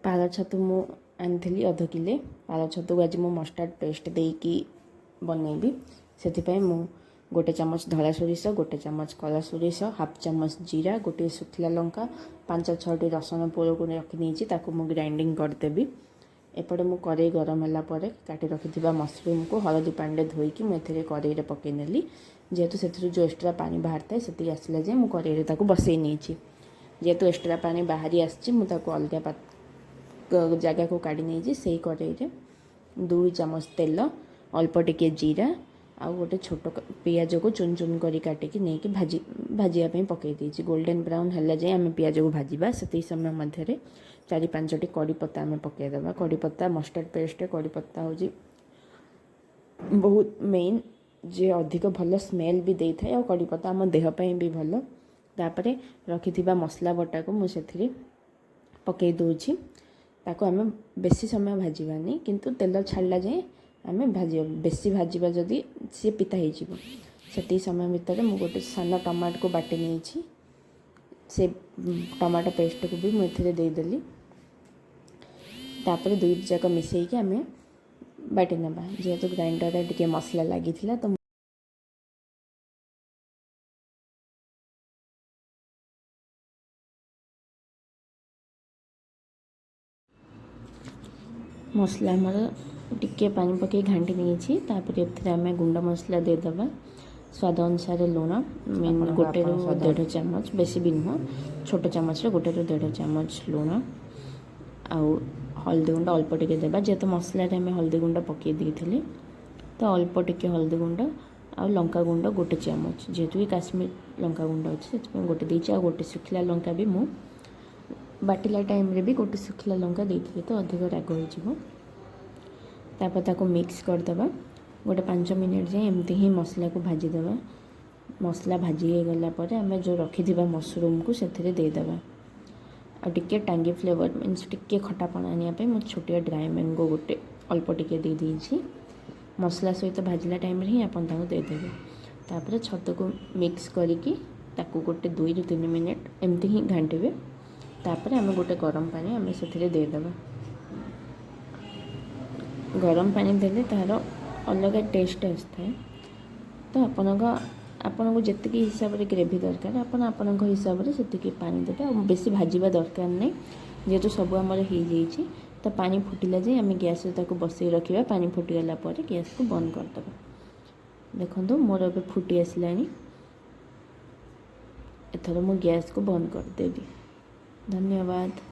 पाल छतु मु आनी अध किले पाल छतु को आज मु मस्टार्ड पेस्ट देकी बनैबी से मु गोटे चामच धला सोरिष गोटे चामच कला सोरिष हाफ चामच जीरा गोटे सुखिला लंका 5-6टी रसुण पोल को रखी ताकू मु ग्राइंडिंग करदेवी। एपटे मु कड़े गरम होला परे काटी रखिथिबा मशरूम को हलदी पानी धोईकी मुझे कड़े रे पकई नेली जेहेतु से जो एक्स्ट्रा पानी बाहर थाए से आसला जे मु कड़े रे ताकू बसई नहीं जेहेतु एक्स्ट्रा पानी बाहरी आसी मुझे अलग जगह को काढ़ी नहीं से कड़े 2 चामच तेल अल्प टिके जीरा आउ गोटे छोट पियाज को चुन चुन करी काटिकी नहीं भाजियापी पकई देती गोल्डन ब्राउन है जाए आम पियाज को भाजवा से समय मध्य 4-5टी कड़ी पत्ता आम पकईदे कड़ी पत्ता मस्टर्ड पेस्ट कड़ी पत्ता हूँ बहुत मेन जे अधिक भल स्मेल भी दे था और कड़ी पत्ता आम देहपाई भी भल तापर रखि मसला बटा को मुझे पकई दूची ताको आम बेसी समय भाजवानी किंतु तेल छाड़ा जाए आम भाजा बेसी भाजवा जदि सी पिता हो समय भितर मु गोटे सान टमाटो को बाटी नहीं से टमाटो पेस्ट को भी मुझे देदेली तापर 2 जाक मिसेक आम बाटी नवा जेहेतु ग्राइंडर टे मसला लगी तो मसला आमर टिके पानी पकई घाटी नहीं आम गुंड मसला देदेबा स्वाद अनुसार लुण गोटे 1.5 चामच बेसी भी नुह छोट चामच गोटे 1.5 चामच लुण आउ हल्दी गुंड अल्प टिके देबा जेहेतु मसला आम हल्दी गुंड पकई देइथिले तो अल्प टिके हल्दी गुंड आ लंका गुंड गोटे चामच जेहेतु कि काश्मीर लंका गुंड अच्छे से गोटे देइछि आ गोटे सुखिला लंका भी मु बाटिला टाइम रे भी गोटे सुखिला लंका देइथिले तो अधिक राग हो तापर ताको मिक्स करदेबा गोटे 5 मिनट जाए एमती ही मसला को भाजीदेवा मसला भाजी हो गला पर आम जो रखिथिबा मशरूम को सेथिरे देदेबा आ टिके टांगी फ्लेवर मीन्स टिके खटापण आने मैं छोटिया ड्राई मैंगो गोटे अल्प टिके दे देइछि मसला सहित भाजिला टाइम ही आपन ताको देदेबे तापर छतु को मिक्स करिकी ताको गोटे 2-3 मिनट एमती ही घांटिबे तापर आम गोटे गरम पानी आम से देदेबा गरम पानी देले तार अलग टेस्ट आसता है तो आपण को जितकी हिसाब से ग्रेवी दरकार आपण हिसाब से पानी देते और बेसी भाजवा दरकार नहीं जेहेतु सब आमर हो जाइए तो पानी फुटिला जाए आम गैस बसई रखा पानी फुटीगला गैस को बंद करदे देखो मोर ए फुटी आसला एथर मु गैस को बंद करदेवी। धन्यवाद।